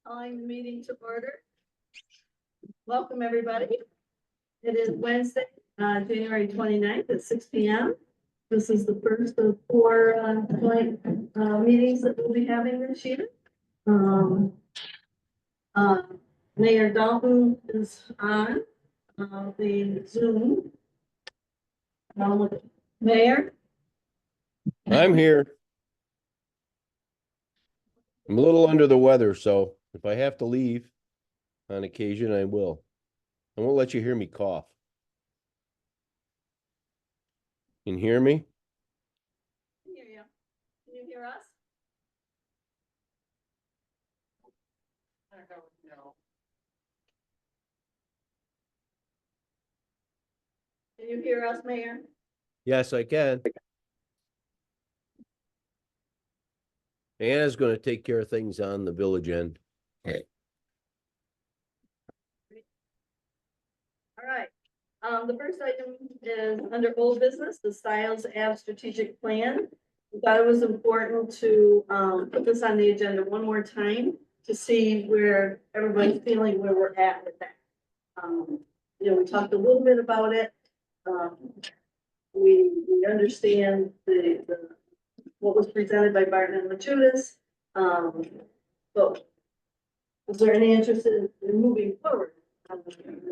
Calling the meeting to order. Welcome, everybody. It is Wednesday, January 29th at 6 p.m. This is the first of four joint meetings that we'll be having this year. Mayor Dalton is on the Zoom. Mayor, I'm here. I'm a little under the weather, so if I have to leave on occasion, I will. I won't let you hear me cough. Can you hear me? can you hear you? Can you hear us? Can you hear us, Mayor? Yes, I can. Anna's gonna take care of things on the village end. All right. The first item is under old business, the Styles Ave strategic plan. We thought it was important to put this on the agenda one more time to see where everybody's feeling where we're at with that. We talked a little bit about it. We understand what was presented by Barton and Machudas. But is there any interest in moving forward on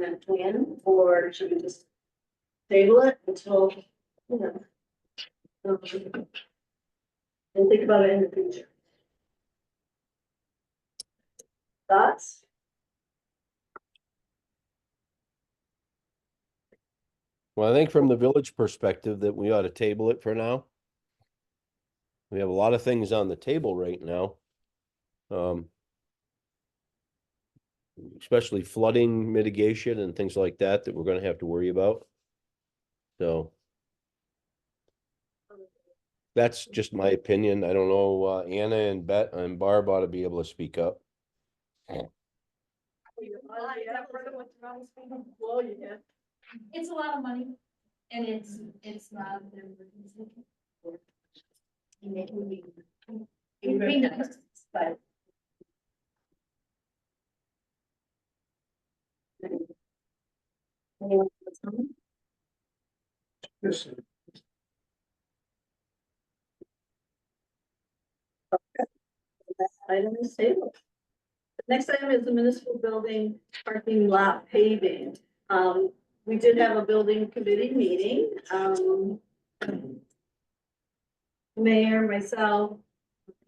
that plan, or should we just table it until, and think about it in the future? Thoughts? Well, I think from the village perspective that we ought to table it for now. We have a lot of things on the table right now. Especially flooding mitigation and things like that we're gonna have to worry about. So that's just my opinion. I don't know, Anna and Bet and Barb ought to be able to speak up. Well, yeah. It's a lot of money and it's not. It would be nice, but. Anyone else comment? Yes. Item is tabled. The next item is the municipal building parking lot paving. We did have a building committee meeting. Mayor, myself,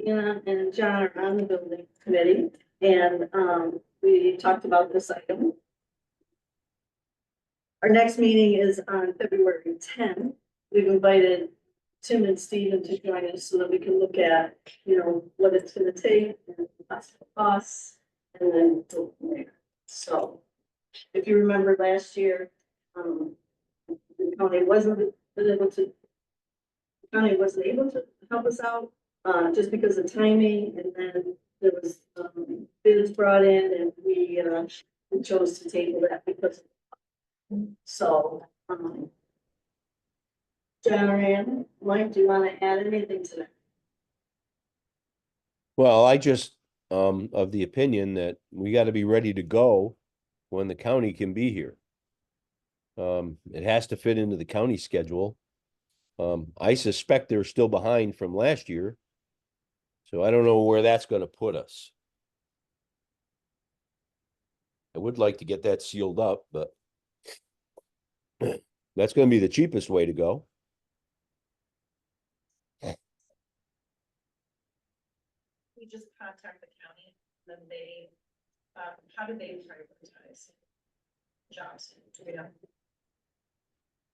Anna, and John are on the building committee, and we talked about this item. Our next meeting is on February 10th. We've invited Tim and Steven to join us so that we can look at, what it's gonna take and possible costs, and then go from there. So if you remember last year, the county wasn't able to help us out, just because of timing, and then there was, bids brought in, and we chose to table that because. So, John or Ann, Mike, do you want to add anything to that? Well, I just, of the opinion that we gotta be ready to go when the county can be here. It has to fit into the county schedule. I suspect they're still behind from last year. So I don't know where that's gonna put us. I would like to get that sealed up, but that's gonna be the cheapest way to go. We just contact the county, then they, how do they prioritize jobs? Do we know?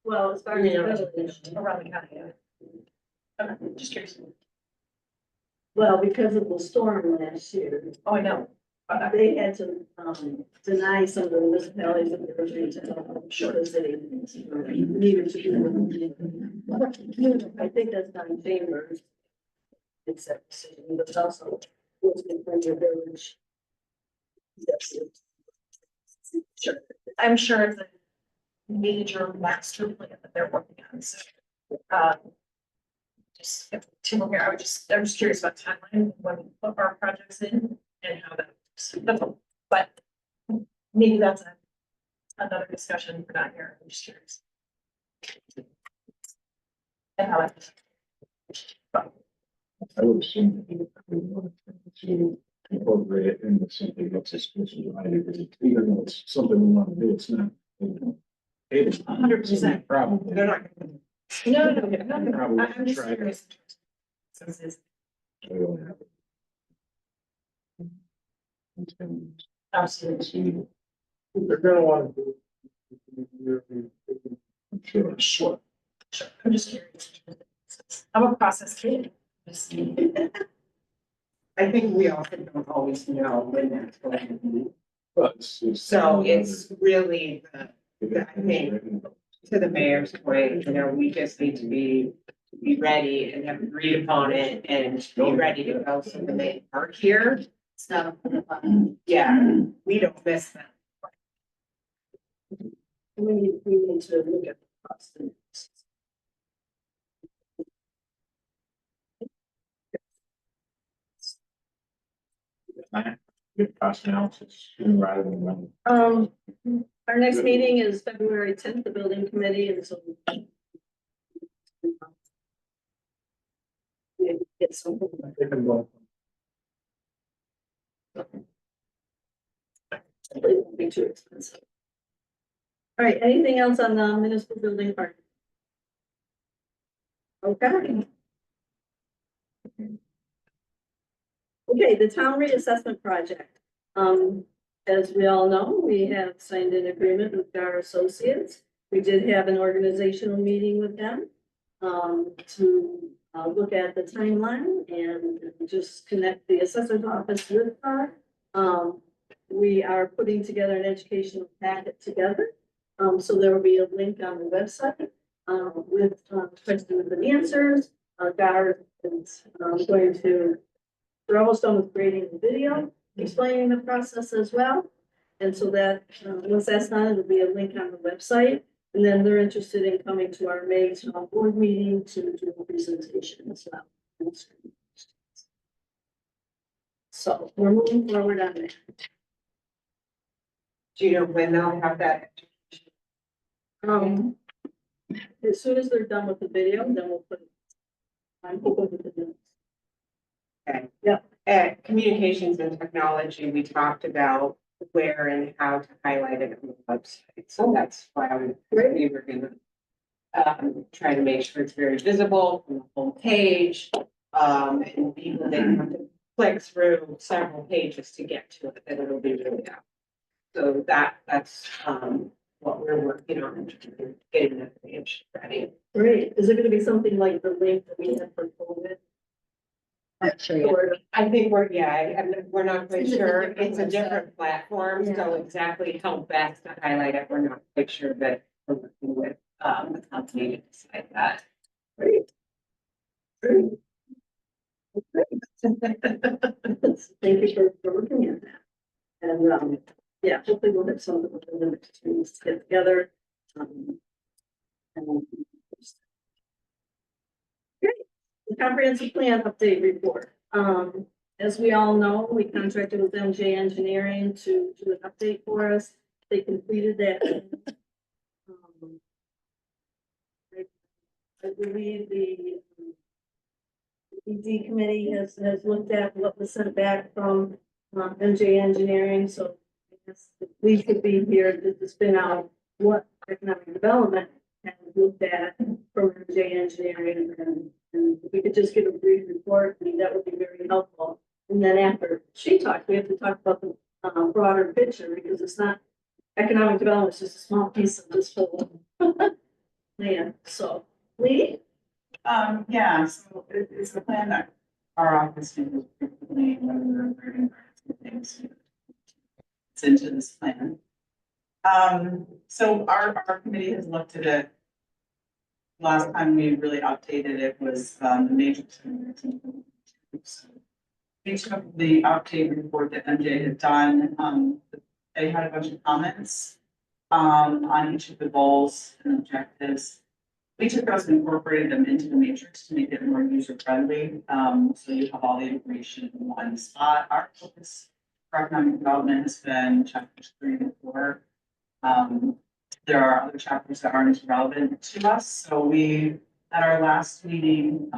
Well, as far as the village, Around the county, yeah. Okay, just curious. well, because of the storm last year, Oh, I know. they had to deny some of the municipalities that they were trying to show the city needed to do. I think that's done chambers. It's a decision, but it's also what's in front of your village. Yes. Sure. I'm sure it's a major master plan that they're working on, so. Just, if Tim were here, I'm just curious about timeline, when we put our projects in and how that That's all. But maybe that's another discussion for not here, I'm just curious. And how it. I would assume that you would to incorporate it into something that's exclusive, even though it's something we want to do, it's not. It's 100%. Probably. They're not. No, Probably I'm just try it. curious. Since it's We don't have it. It's been- absolutely. They're gonna want to do. I'm sure. Sure. I'm just curious. I'm a process kid. Just- I think we also don't always know when that's going to be. But So it's really, I think- to the mayor's point, you know, we just need to be ready and have agreed upon it and be ready to go. So when they are here, It's not a. yeah, we don't miss them. We need to look at the cost. Good cost analysis, rather than one. Our next meeting is February 10th, the building committee, and so. Get some. Hopefully it won't be too expensive. All right, anything else on the municipal building part? Okay. Okay, the town reassessment project. As we all know, we have signed an agreement with our associates. We did have an organizational meeting with them to look at the timeline and just connect the assessor's office with her. We are putting together an educational packet together. So there will be a link on the website with questions and answers. Garrett is going to, we're almost done with creating the video, explaining the process as well. And so that, once that's done, it'll be a link on the website. And then they're interested in coming to our May board meeting to do a presentation as well. So we're moving forward on that. Do you know when they'll have that? As soon as they're done with the video, then we'll put. I'm hoping with the minutes. Okay. Yeah. At communications and technology, we talked about where and how to highlight it on the website. So that's why we were gonna try to make sure it's very visible from the whole page. And people didn't have to click through several pages to get to it, that it'll be really out. So that's what we're working on, getting that page ready. Great. Is it gonna be something like the link that we had for COVID? Or- I think we're not quite It's a sure. different It's a website. different platform, so exactly how best to highlight it, we're not quite sure, but we're working with the company to decide that. Great. Great. Thank you for working on that. And, yeah, hopefully we'll have something within the next 2 weeks to get together. And great. The comprehensive plan update report. As we all know, we contracted with MJ Engineering to do an update for us. They completed that. I believe the ED committee has looked at what was sent back from MJ Engineering, so I guess we could be here to spin out what economic development has looked at from MJ Engineering, and if we could just give a brief report, I mean, that would be very helpful. And then after she talked, we have to talk about the broader picture, because it's not, economic development is just a small piece of this whole plan. So, Lee? Yeah, so it's the plan that our office did frequently when we were recruiting things. It's into this plan. So our committee has looked at it. Last time we really updated it was the matrix. We took the update report that MJ had done, they had a bunch of comments on each of the goals and objectives. We took those and incorporated them into the matrix to make it more user friendly. So you have all the information in one spot. Our focus economic development has been chapters 3 and 4. There are other chapters that aren't as relevant to us, so we, at our last meeting,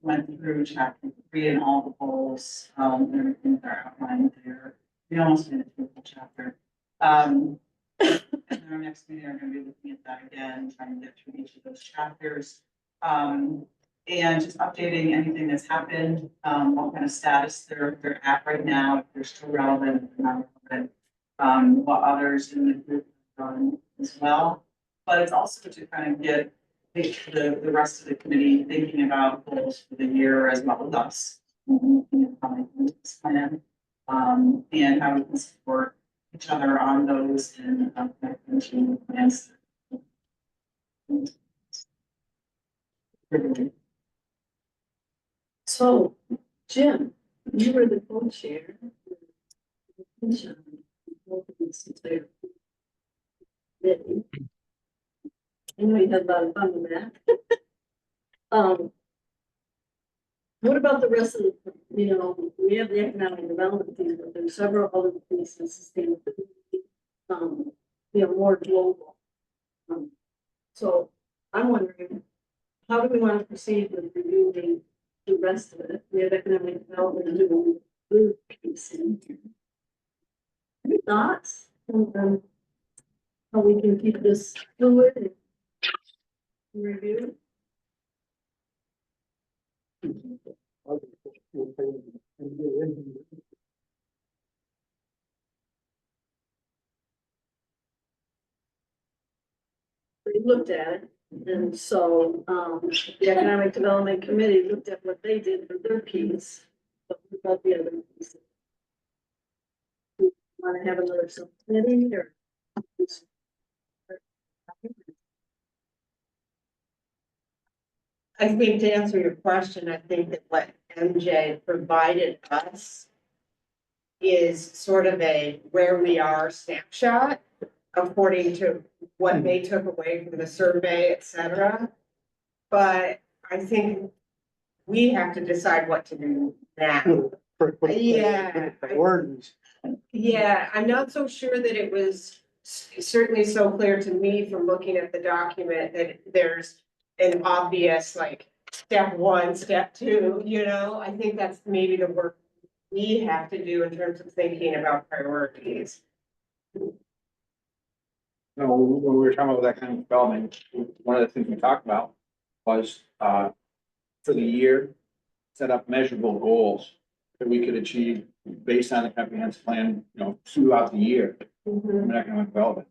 went through chapter 3 and all the goals, and everything that are outlined there. We almost made it through the whole chapter. And then our next meeting, we're gonna be looking at that again, trying to get through each of those chapters. And just updating anything that's happened, what kind of status they're at right now, if they're still relevant, if they're not relevant. What others in the group have done as well. But it's also to kind of get the rest of the committee thinking about goals for the year as well as us. Coming into this plan, and how we can support each other on those and finishing plans. So, Jim, you were the co-chair. I know you had a lot of fun with that. What about the rest of the, we have the economic development piece, but there's several other pieces, more global. So I'm wondering, how do we want to proceed with reviewing the rest of it? We have economic development doing the piece in here. Any thoughts on how we can keep this fluid and review? We looked at it, and so, the Economic Development Committee looked at what they did for their piece, but what about the other pieces? Want to have another subcommittee or? I think to answer your question, I think that what MJ provided us is sort of a where we are snapshot according to what they took away from the survey, et cetera. But I think we have to decide what to do now. Yeah. Priorities. Yeah, I'm not so sure that it was certainly so clear to me from looking at the document that there's an obvious like step 1, step 2, I think that's maybe the work we have to do in terms of thinking about priorities. No, when we were talking about that kind of development, one of the things we talked about was, for the year, set up measurable goals that we could achieve based on the comprehensive plan, throughout the year, from an economic development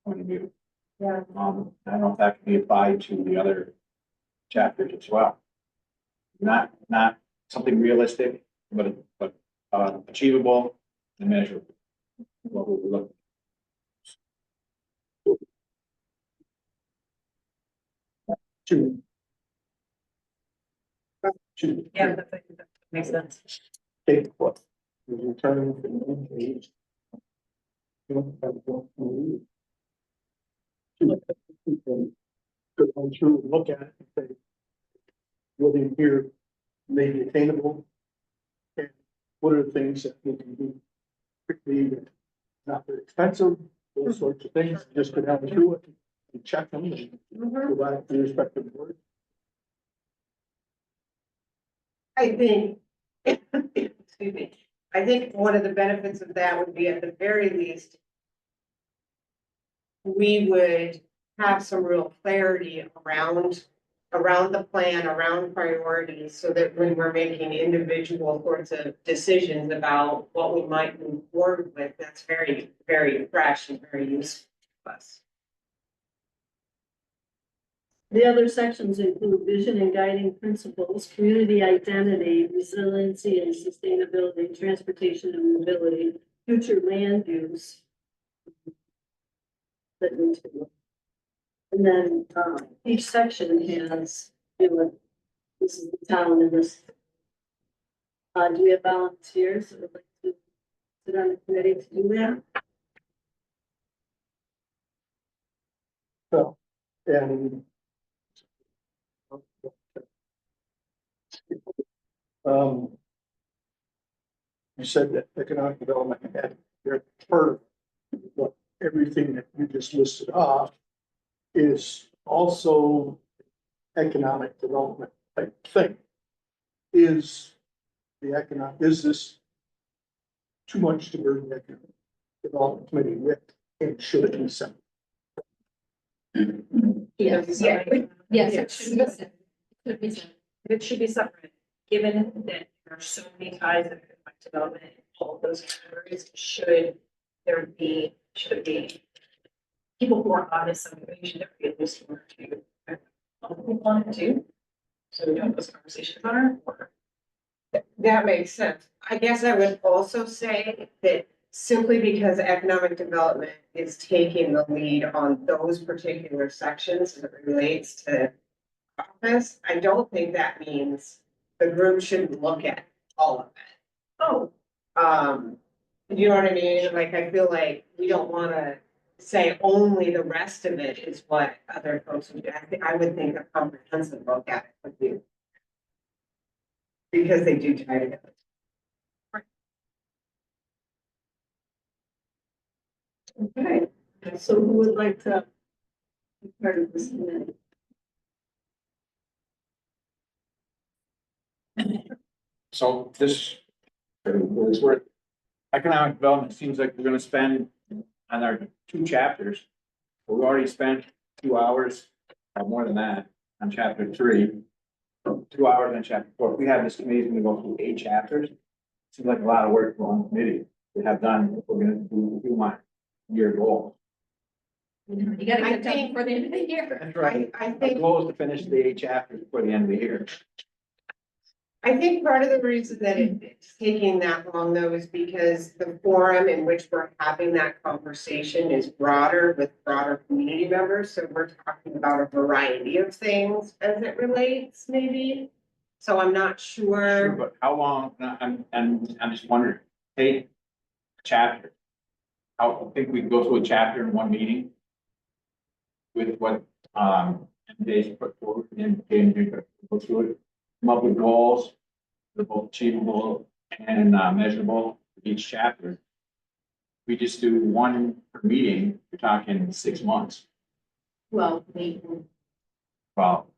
point of view. Yeah. I don't know if that can be applied to the other chapters as well. Not something realistic, but achievable and measurable. What we look. Two. Yeah, that makes sense. Take what? Returning from one page. Go through, look at it, and say, what in here may be attainable? And what are the things that we can do quickly, that not very expensive, those sorts of things, just go down through it and check them and go back to the respective board. I think, excuse me, I think one of the benefits of that would be at the very least, we would have some real clarity around the plan, around priorities, so that when we're making individual sorts of decisions about what we might move forward with, that's very, very fresh and very useful to us. The other sections include vision and guiding principles, community identity, resiliency and sustainability, transportation and mobility, future land use. That need to be. And then, each section has, this is the town and this. Do we have volunteers that would like to sit on the committee to do that? So, and. said that economic development had, they're part of what, everything that you just listed off is also economic development type thing. Is is this too much to burden the economic development committee with, and should it be sent? Yes, yes, it should be said. Could be said. It should be separate, given that there are so many ties of economic development in all of those categories, should it be people who are on this subcommittee, should there be at least one or two people on it too? So we have those conversations on our, or That makes sense. I guess I would also say that simply because economic development is taking the lead on those particular sections as it relates to office, I don't think that means the group shouldn't look at all of it. oh, You know what I mean? Like, I feel like we don't wanna say only the rest of it is what other folks would do. I would think a comprehensive look at it would be. Because they do tie together. Okay, so who would like to be part of this committee? So this, for what it's worth, economic development seems like we're gonna spend on our 2 chapters. We already spent 2 hours, or more than that, on chapter 3. 2 hours on chapter 4. If we have this committee, gonna go through 8 chapters. Seems like a lot of work for one committee to have done, if we're gonna do, we want year goal. You gotta I get done think- before the end of the year. That's right. I Our think, goal is to finish the 8 chapters before the end of the year. I think part of the reason that it's taking that long though is because the forum in which we're having that conversation is broader with broader community members. So we're talking about a variety of things as it relates, maybe. So I'm not Sure, sure. but how long, I'm just wondering, take a chapter. I think we can go through a chapter in one meeting. With what, MJ's put forward, and go through it, come up with goals. They're both achievable and measurable for each chapter. We just do one per meeting, you're talking 6 months, Well,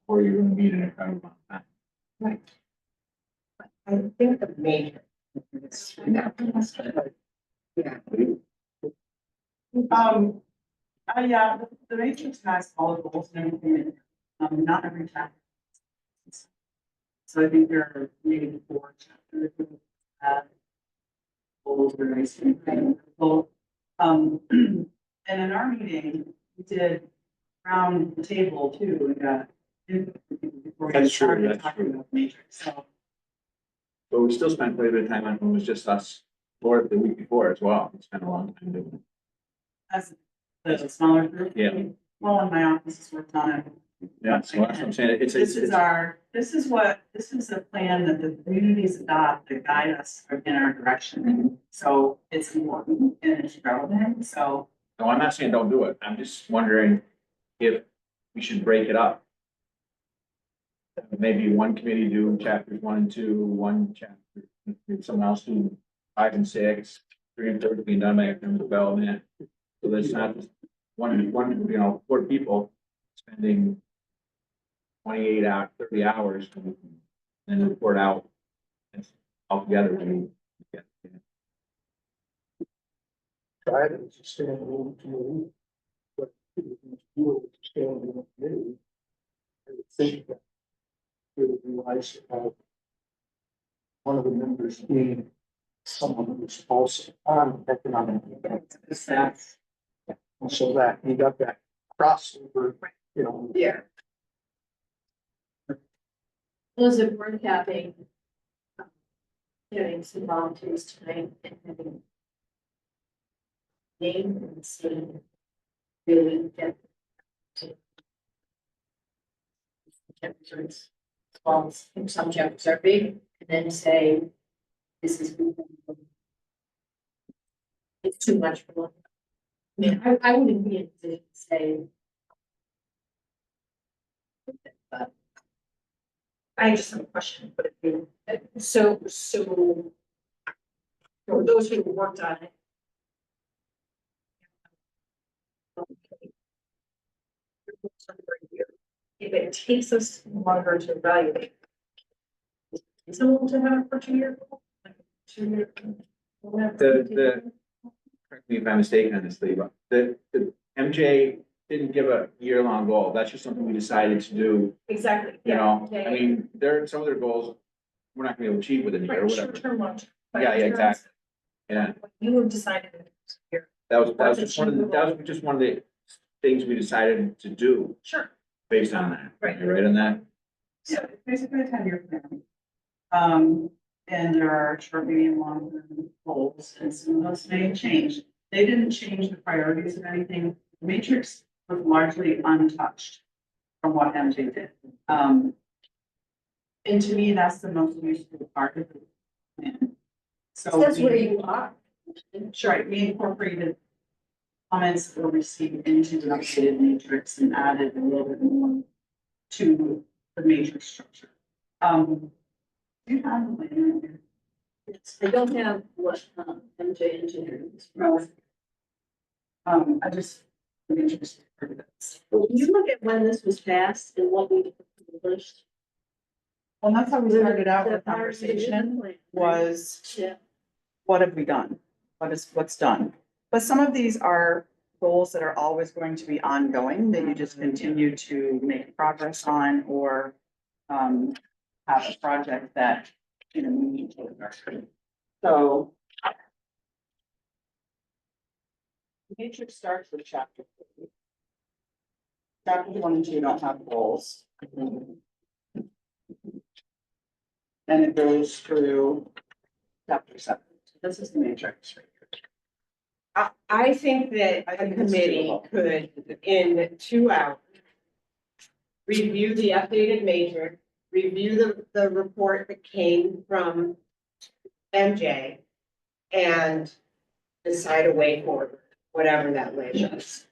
or you're gonna meet in a kind of time. I think the major. Yeah. Yeah, the matrix has all the goals and everything, not every chapter. So I think there are maybe 4 chapters. Goals are nice and thing. And in our meeting, we did round the table too, we got. input from people before we That's true, started that's talking true. about Matrix, so. But we still spent quite a bit of time on it, it was just us, or the week before as well, we spent a long time doing it. As the smaller group. Yeah. Well, in my office has worked on it. Yeah, so that's what I'm saying, it's. This is a plan that the communities adopt that guide us in our direction. So it's important and it's relevant, so. No, I'm not saying don't do it, I'm just wondering if we should break it up. Maybe one committee do chapters 1 and 2, one chapter, someone else do 5 and 6, 3 and 4 being done by economic development. So that's not just one, 4 people spending 28 hours, 30 hours, and then report out. It's all together. Try it as a standalone committee. But if you do it as a standalone committee, I would think that it would be nice to have one of the members being someone who's also on economic development. And so that you got that crossover, you know. Yeah. was it worth having? Getting some volunteers tonight and having. Name and see. Really get. to Chapters, small, some chapters are big, and then say, this is. It's too much for one. I mean, I wouldn't be in a position to say. But I just have a question, but so for those who worked on it. If it takes us longer to evaluate. Someone to have it for 2 years. 2 years. Correct me if I'm mistaken on this, Lee, but the MJ didn't give a year-long goal. That's just something we decided to do, Exactly, you yeah. know? Yeah, I mean, some of their goals, we're not gonna be able to achieve within a year or Right, whatever. short term, long term. But Yeah, in terms exactly. Yeah, of what You have decided in this year. that was What's just one of the things we decided to do Sure. based on that. Right. You right on that? So it's basically a 10-year plan. And there are short, medium, long term goals, and some of those may change. They didn't change the priorities of anything. The Matrix was largely untouched from what MJ did. And to me, that's the most useful part of the plan. So That's where we- you are. Sure, we incorporated comments that were received into the updated matrix and added a little bit more to the matrix structure. You have a plan here. Yes, I don't have what, MJ engineering is. I just. Matrix. Well, when you look at when this was passed and what we published. Well, that's how we started out the the part of the conversation plan, was, Yeah, what have we done? What's done? But some of these are goals that are always going to be ongoing, that you just continue to make progress on or have a project that, you know, we need to address. So the matrix starts with chapter 3. Chapter 1 and 2 don't have goals. And it goes through chapter 7. This is the matrix right here. I think that I a think it's committee doable. could, in 2 hours, review the updated matrix, review the report that came from MJ, and decide a way forward, whatever that way is.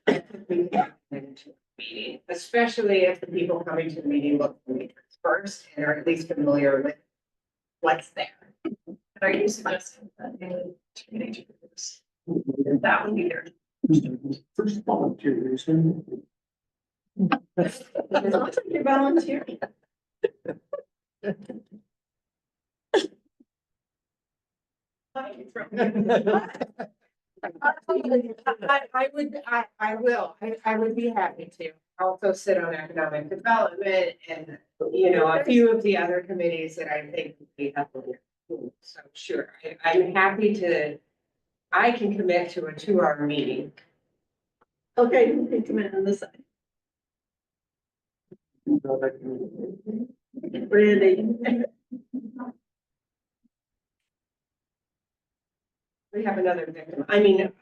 Meeting, especially if the people coming to the meeting look at the matrix first and are at least familiar with what's there. Are you suggesting that they would terminate your groups? That would be their. First volunteers. it looks like you're volunteering. I would be happy to also sit on economic development and, you know, a few of the other committees that I think would be helpful. So sure, I'm happy to, I can commit to a 2-hour meeting. Okay, you can come in on this side. Randy. We have another victim, I mean,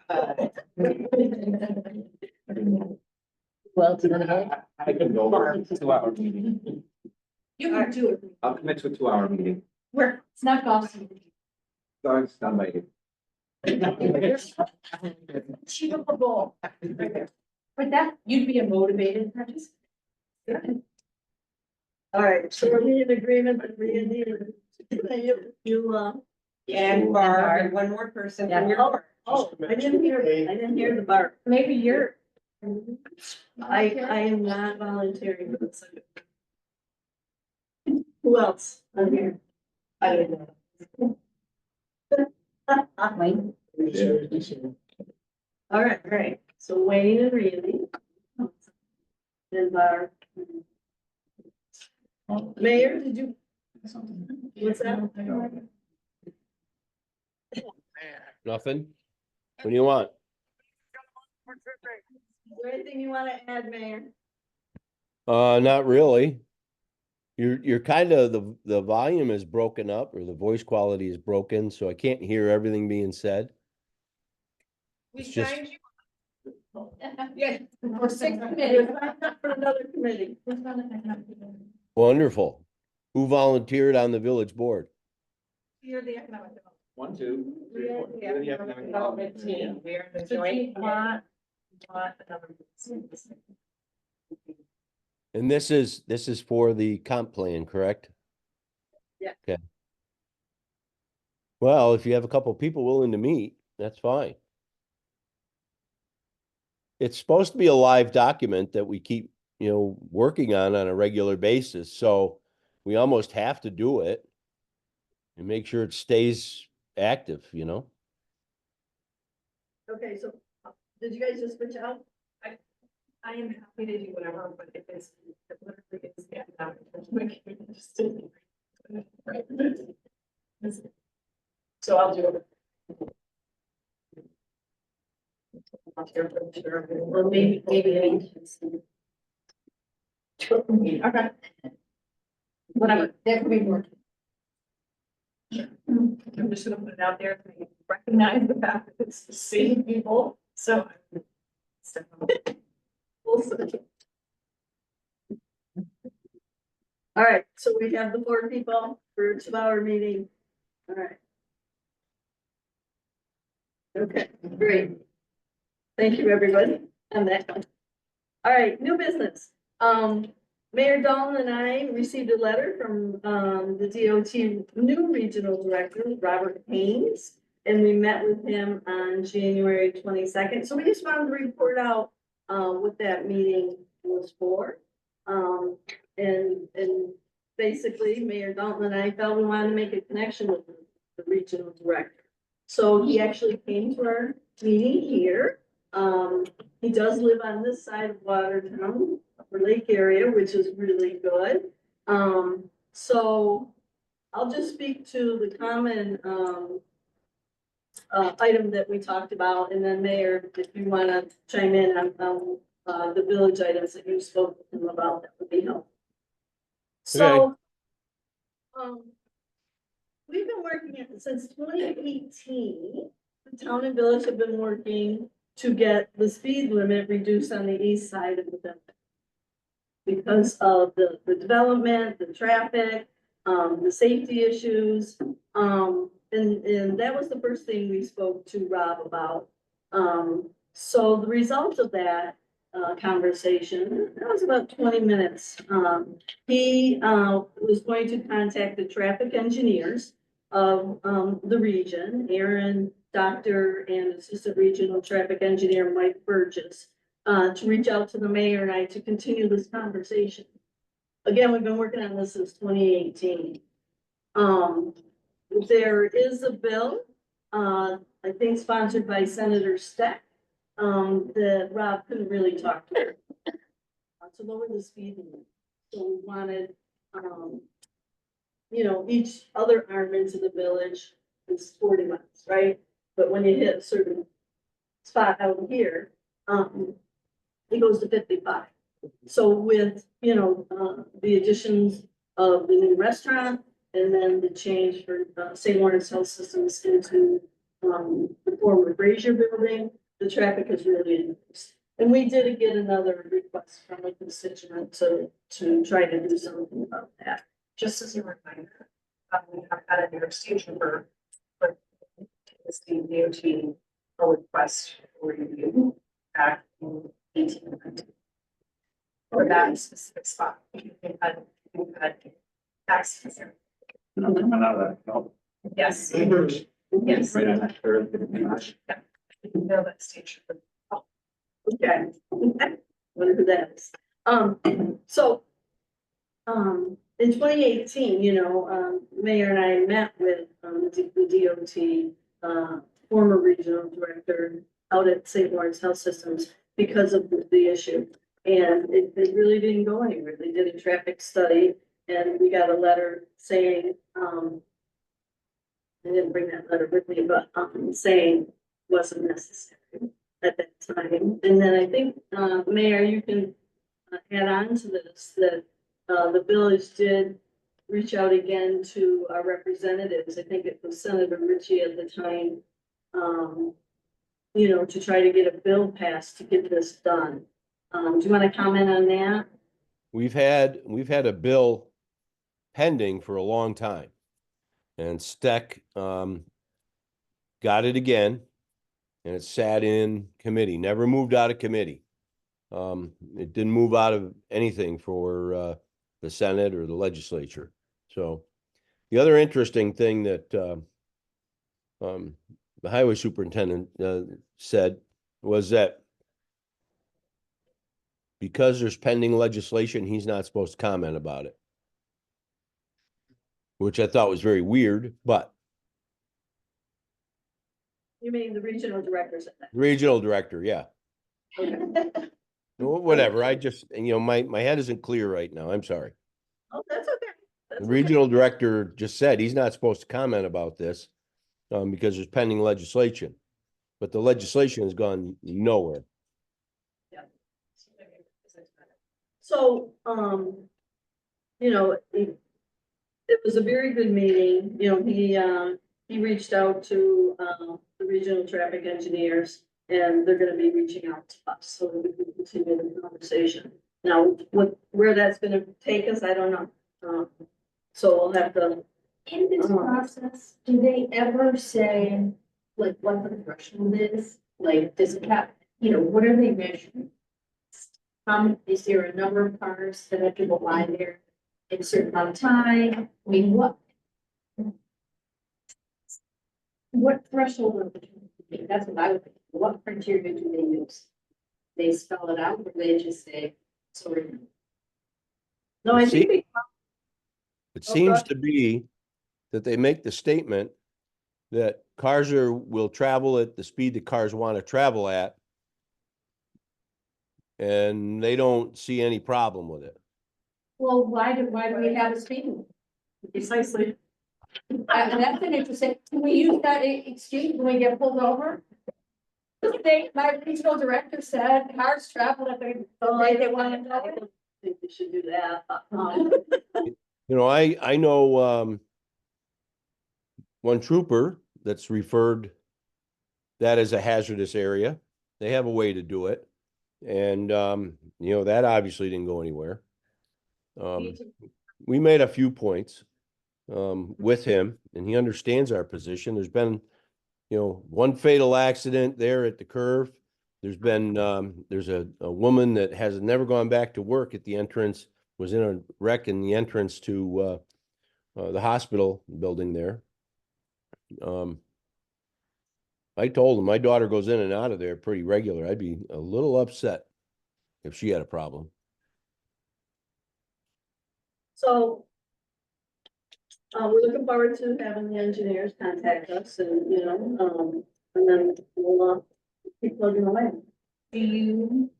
Well, it's another. I can go for a 2-hour meeting. You can do it. I'll commit to a 2-hour meeting. Where, it's not awesome. So it's done by you. Achievable. But that, you'd be a motivated participant. All right, so are we in agreement that Randy, you, and Barb, and one more person from your board. oh, I didn't hear the bar. Maybe you're. I am not volunteering for this. Who else on here? I don't know. All right, so Wayne and Randy. And Barb. Mayor, did you? What's that? Nothing? What do you want? Is there anything you want to add, Mayor? Not really. You're kind of, the volume is broken up or the voice quality is broken, so I can't hear everything being said. We It's just- signed you. Yeah. For 6 committees, for another committee. Wonderful. Who volunteered on the village board? You're the economic development. 1, 2, 3, 4. We have Yeah, a development team, we are the So do you joint. want another? And this is for the comp plan, correct? Yeah. Okay. Well, if you have a couple people willing to meet, that's fine. It's supposed to be a live document that we keep, working on a regular basis, so we almost have to do it and make sure it stays active, Okay, so did you guys just switch out? I am happy to do whatever, but if it's, if literally it's, yeah, not interested. So I'll do it. Or maybe. Okay. Whatever. There could be more. I'm just gonna put it out there, to recognize the fact that it's the same people, so. All right, so we have the 4 people for a 2-hour meeting. All right. Okay, great. Thank you, everybody, on that one. All right, new business. Mayor Dahlin and I received a letter from, the DOT new regional director, Robert Haynes. And we met with him on January 22nd. So we just wanted to report out, what that meeting was for. And basically Mayor Dahlin and I felt we wanted to make a connection with the regional director. So he actually came to our meeting here. He does live on this side of Watertown, Upper Lake area, which is really good. So I'll just speak to the common, item that we talked about, and then Mayor, if you want to chime in on, the village items that you spoke with him about, that would be helpful. So, we've been working at, since 2018, the town and village have been working to get the speed limit reduced on the east side of the building. Because of the development, the traffic, the safety issues, and that was the first thing we spoke to Rob about. So the result of that, conversation, that was about 20 minutes. He, was going to contact the traffic engineers of, the region, Aaron, Doctor, and Assistant Regional Traffic Engineer Mike Burgess, to reach out to the mayor and I to continue this conversation. Again, we've been working on this since 2018. There is a bill, I think sponsored by Senator Steck, that Rob couldn't really talk to. To lower the speed limit. So we wanted, each other arm into the village is 40 miles, right? But when you hit a certain spot out here, it goes to 55. So with, the additions of the new restaurant and then the change for St. Lawrence Health Systems into, the former Frazier building, the traffic has really increased. And we did get another request from a constituent to try to do something about that. Just as a reminder, we have had a negotiation for the state DOT a request for review back in 1890. For that specific spot, we've had taxes. Coming out of that, no, Yes. Yes. right on that curve. Yeah. You know that station. Okay. Wonder who that is. So, in 2018, Mayor and I met with, the DOT, former regional director out at St. Lawrence Health Systems because of the issue. And it really didn't go anywhere. They did a traffic study and we got a letter saying, I didn't bring that letter with me, but, saying wasn't necessary at that time. And then I think, Mayor, you can add on to this, that the village did reach out again to our representatives. I think it was Senator Ritchie at the time, to try to get a bill passed to get this done. Do you want to comment on that? We've had a bill pending for a long time. And Steck, got it again. And it sat in committee, never moved out of committee. It didn't move out of anything for, the Senate or the legislature. So the other interesting thing that, the highway superintendent, said was that because there's pending legislation, he's not supposed to comment about it. Which I thought was very weird, but You mean the regional director said that? regional director, yeah. Okay. Whatever, I just, my head isn't clear right now, I'm sorry. Oh, that's okay. That's The okay. regional director just said he's not supposed to comment about this, because there's pending legislation. But the legislation has gone nowhere. So, it was a very good meeting, he reached out to, the regional traffic engineers. And they're gonna be reaching out to us, so that we can continue the conversation. Now, where that's gonna take us, I don't know. So we'll have to, In this process, do they ever say, like, what the threshold is? Like, does it have, what are they measuring? Is there a number of cars that have to go by there in a certain amount of time? I mean, what threshold of the, that's what I would think. What criteria do they use? They spell it out, or they just say, sorry. no, I think we, It Oh, seems God. to be that they make the statement that cars will travel at the speed that cars want to travel at. And they don't see any problem with it. Well, why do we have a speed limit? precisely, And that's an interesting, can we use that excuse when we get pulled over? My regional director said cars travel at the rate they want to I go. don't think we should do that. I know, one trooper that's referred that as a hazardous area. They have a way to do it. And, that obviously didn't go anywhere. We made a few points, with him, and he understands our position. There's been, one fatal accident there at the curve. There's been, there's a woman that has never gone back to work at the entrance, was in a wreck in the entrance to, the hospital building there. I told him my daughter goes in and out of there pretty regular. I'd be a little upset if she had a problem. So. We're looking forward to having the engineers contact us and, and then we'll, keep plugging away. Do you?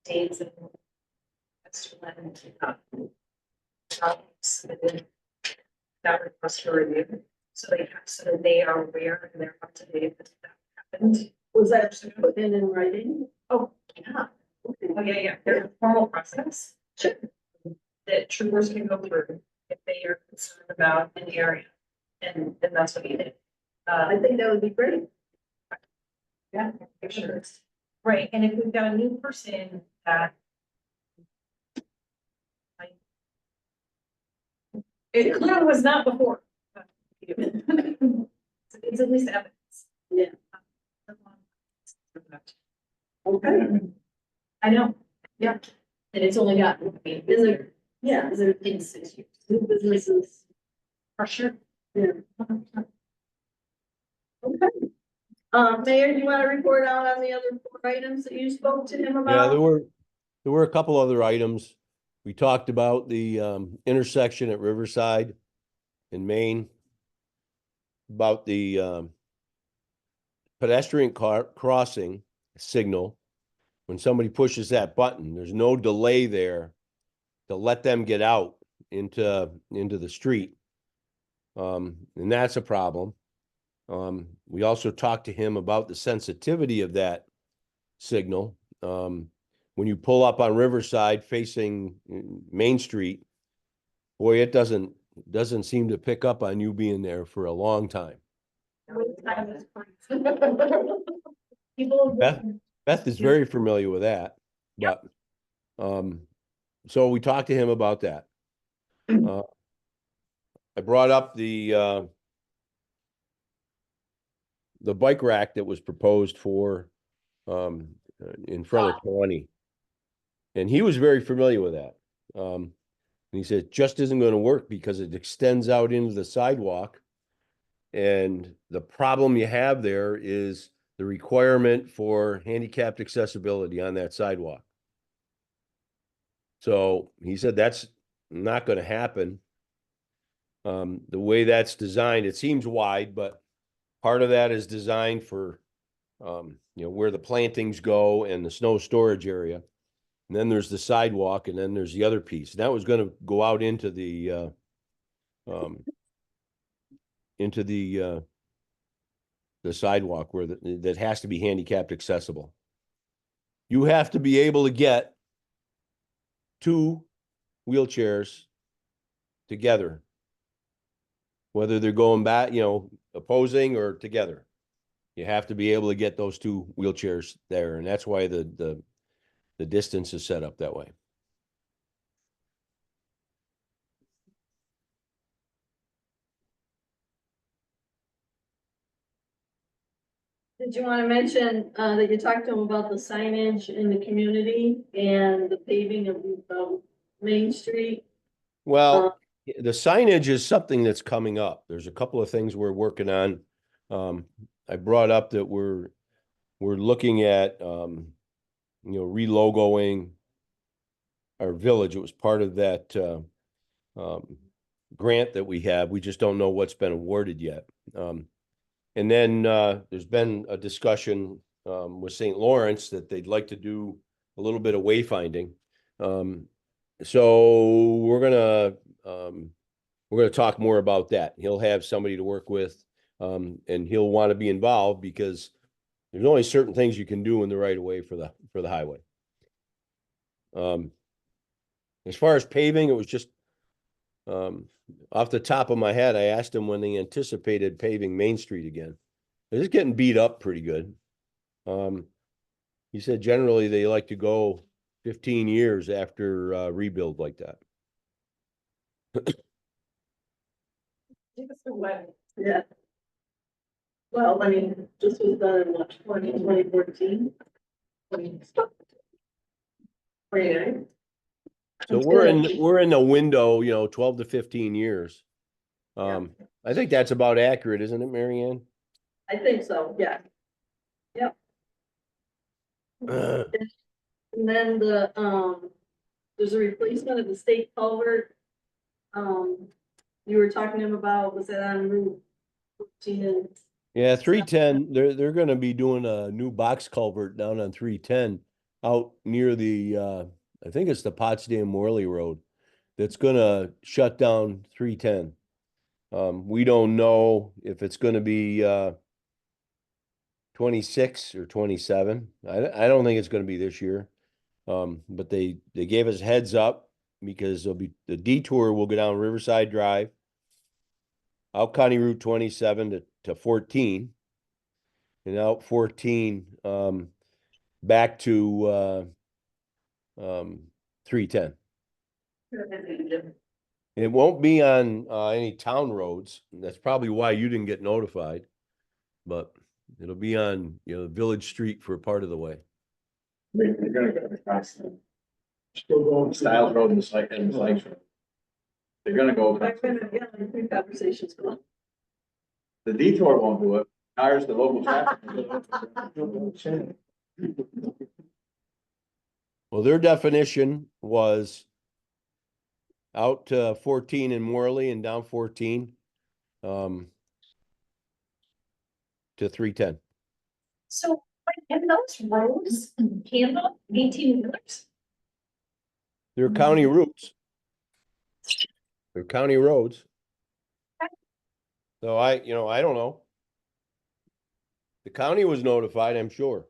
Dates and. Submitted that request for review, so that they are aware and they're up to date that that happened. Was that put in writing? Oh, yeah. Oh, yeah, there's a formal process. Sure. That troopers can go through if they are concerned about an area, and that's what he did. I think that would be great. Yeah, for sure. Right, and if we've got a new person that. It clearly was not before. It's at least evidence. Yeah. Okay. I know, And it's only got, Is there, yeah, is there in 6 years. new businesses? for sure. Yeah. Okay. Mayor, do you want to report out on the other 4 items that you spoke to him about? Yeah, there were a couple other items. We talked about the intersection at Riverside in Maine. About the pedestrian crossing signal. When somebody pushes that button, there's no delay there to let them get out into the street. And that's a problem. We also talked to him about the sensitivity of that signal. When you pull up on Riverside facing Main Street, boy, it doesn't seem to pick up on you being there for a long time. People. Beth is very familiar with that, but, so we talked to him about that. I brought up the bike rack that was proposed for, in front of 20. And he was very familiar with that. And he said, it just isn't gonna work because it extends out into the sidewalk. And the problem you have there is the requirement for handicapped accessibility on that sidewalk. So he said that's not gonna happen. The way that's designed, it seems wide, but part of that is designed for, where the plantings go and the snow storage area. And then there's the sidewalk, and then there's the other piece. That was gonna go out into the sidewalk where that has to be handicapped accessible. You have to be able to get 2 wheelchairs together, whether they're going back, opposing or together. You have to be able to get those 2 wheelchairs there, and that's why the distance is set up that way. Did you want to mention, that you talked to him about the signage in the community and the paving of Main Street? Well, the signage is something that's coming up. There's a couple of things we're working on. I brought up that we're looking at, relogoing our village. It was part of that, grant that we have. We just don't know what's been awarded yet. And then, there's been a discussion, with St. Lawrence that they'd like to do a little bit of wayfinding. So we're gonna talk more about that. He'll have somebody to work with, and he'll want to be involved because there's only certain things you can do in the right of way for the highway. As far as paving, it was just, off the top of my head, I asked him when they anticipated paving Main Street again. It's getting beat up pretty good. He said generally they like to go 15 years after rebuild like that. Yeah. Well, I mean, this was done in what, 2014? 29. So That's we're good. in the window, 12 to 15 years. Yeah. I think that's about accurate, isn't it, Mary Ann? I think so, yeah. Yep. Uh, And then there's a replacement of the state culvert. You were talking to him about, was that on Route 14 and Yeah, 310, they're gonna be doing a new box culvert down on 310 out near the I think it's the Potsdam Morley Road that's gonna shut down 310. We don't know if it's gonna be 26 or 27. I don't think it's gonna be this year. But they gave us heads up because the detour will go down Riverside Drive, out County Route 27 to 14, and out 14 back to 310. It won't be on any town roads. That's probably why you didn't get notified. But it'll be on, Village Street for part of the way. They're gonna go across the Still going. Styles Road and the Lakes Road. They're gonna go, I've been, yeah, like 3 conversations going. the detour won't do it, hires the local traffic. Well, their definition was out to 14 in Morley and down 14 to 310. So have those roads handled 18-wheelers? They're county routes. They're county roads. So I don't know. The county was notified, I'm sure.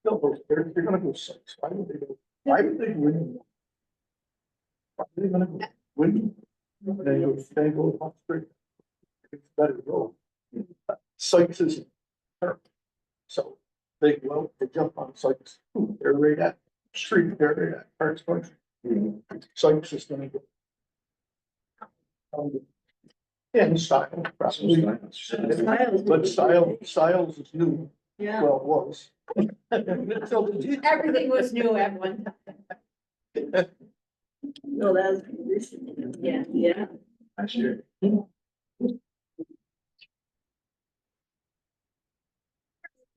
No, they're gonna go 6. Why would they go? Why would they win? Why are they gonna go win? They go off street. It's better road. Sykes is. So they go out, they jump on Sykes. Ooh, they're right at street, they're right at Parks Country. Sykes is gonna go. And style, probably. But styles is new. Yeah. Well, it was. Everything was new at one time. No, that's recent. Yeah. Yeah. Last year.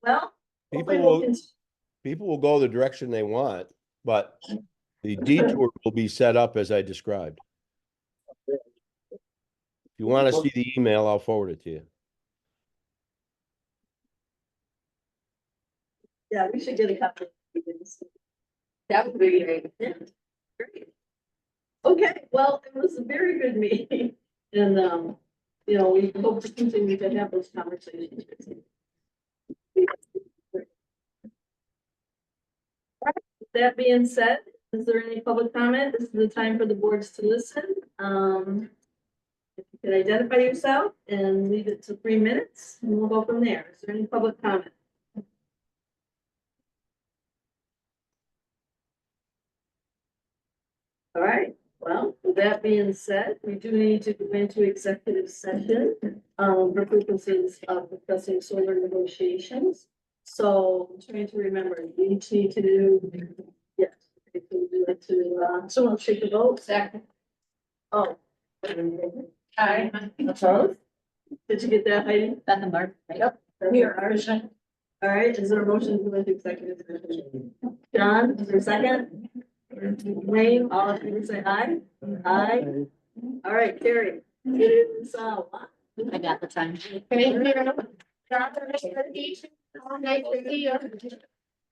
Well. People hopefully we'll will, people will go the direction they want, but the detour will be set up as I described. If you want to see the email, I'll forward it to you. Yeah, we should get a copy. That would be great. Yeah, great. Okay, well, it was a very good meeting and, you know, we hope to continue to have those conversations. With that being said, is there any public comment? This is the time for the boards to listen. If you could identify yourself and leave it to 3 minutes and we'll go from there. Is there any public comment? All right, well, with that being said, we do need to go into executive session, for purposes of discussing solar negotiations. So I'm trying to remember, we each need to do, yes, we can do it to, someone take the vote. Second. Oh. Aye. Opposed? Did you get that, Heidi? Beth and Barb. Yep. Here, all right, is there a motion to go into executive session? John, is there a second? Wayne, all in favor, say aye. Aye. All right, Carrie. It is, I got the time.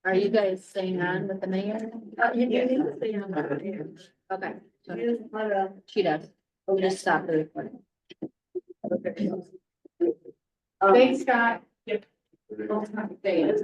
Are you guys staying on with the mayor? you need to stay on that. Okay. Here's what, She does. We'll just stop the recording. okay. Thanks, Scott. Yep. Thanks.